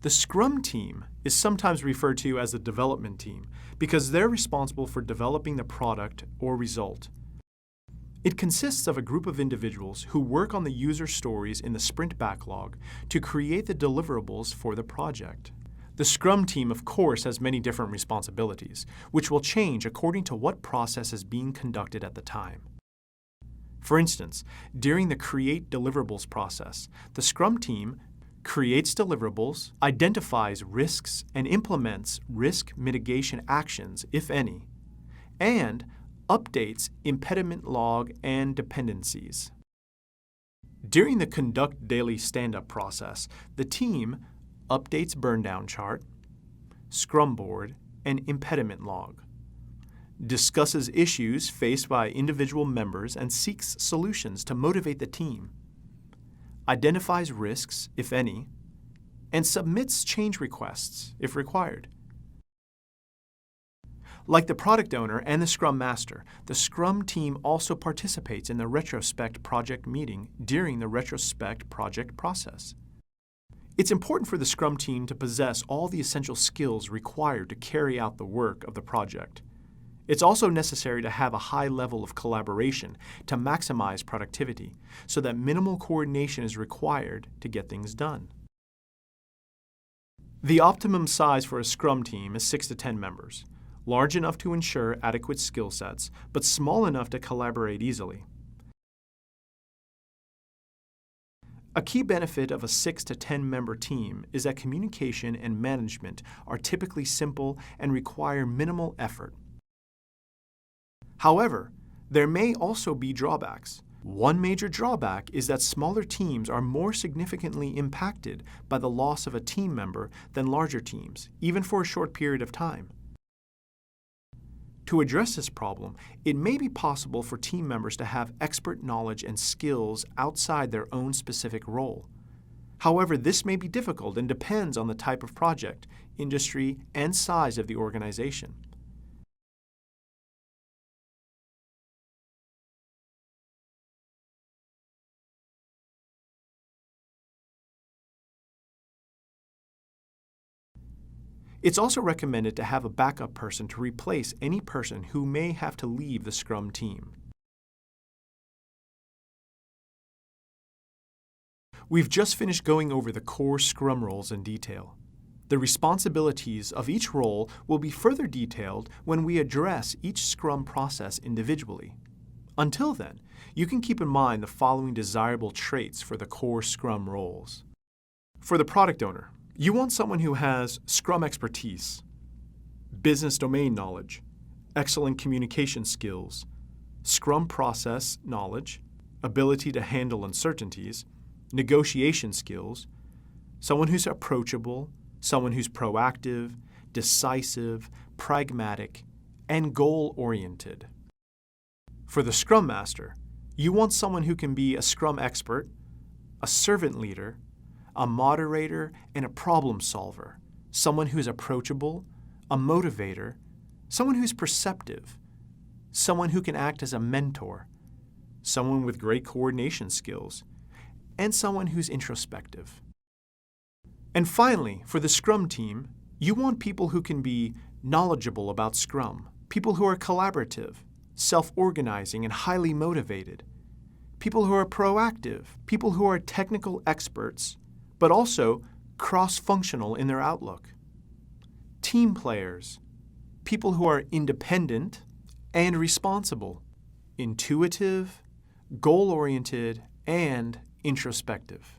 The Scrum Team is sometimes referred to as the development team because they're responsible for developing the product or result. It consists of a group of individuals who work on the user stories in the sprint backlog to create the deliverables for the project. The Scrum Team, of course, has many different responsibilities, which will change according to what process is being conducted at the time. For instance, during the Create Deliverables process, the Scrum Team creates deliverables, identifies risks, and implements risk mitigation actions, if any, and updates impediment log and dependencies. During the Conduct Daily Stand-Up process, the team updates burndown chart, Scrum board, and impediment log, discusses issues faced by individual members and seeks solutions to motivate the team, identifies risks, if any, and submits change requests if required. Like the product owner and the Scrum Master, the Scrum Team also participates in the retrospect project meeting during the retrospect project process. It's important for the Scrum Team to possess all the essential skills required to carry out the work of the project. It's also necessary to have a high level of collaboration to maximize productivity, so that minimal coordination is required to get things done. The optimum size for a Scrum Team is 6 to 10 members, large enough to ensure adequate skill sets, but small enough to collaborate easily. A key benefit of a 6 to 10 member team is that communication and management are typically simple and require minimal effort. However, there may also be drawbacks. One major drawback is that smaller teams are more significantly impacted by the loss of a team member than larger teams, even for a short period of time. To address this problem, it may be possible for team members to have expert knowledge and skills outside their own specific role. However, this may be difficult and depends on the type of project, industry, and size of the organization. It's also recommended to have a backup person to replace any person who may have to leave the Scrum Team. We've just finished going over the core Scrum roles in detail. The responsibilities of each role will be further detailed when we address each Scrum process individually. Until then, you can keep in mind the following desirable traits for the core Scrum roles. For the product owner, you want someone who has Scrum expertise, business domain knowledge, excellent communication skills, Scrum process knowledge, ability to handle uncertainties, negotiation skills, someone who's approachable, someone who's proactive, decisive, pragmatic, and goal-oriented. For the Scrum Master, you want someone who can be a Scrum expert, a servant leader, a moderator, and a problem solver, someone who's approachable, a motivator, someone who's perceptive, someone who can act as a mentor, someone with great coordination skills, and someone who's introspective. And finally, for the Scrum Team, you want people who can be knowledgeable about Scrum, people who are collaborative, self-organizing, and highly motivated, people who are proactive, people who are technical experts, but also cross-functional in their outlook. Team players, people who are independent and responsible, intuitive, goal-oriented, and introspective.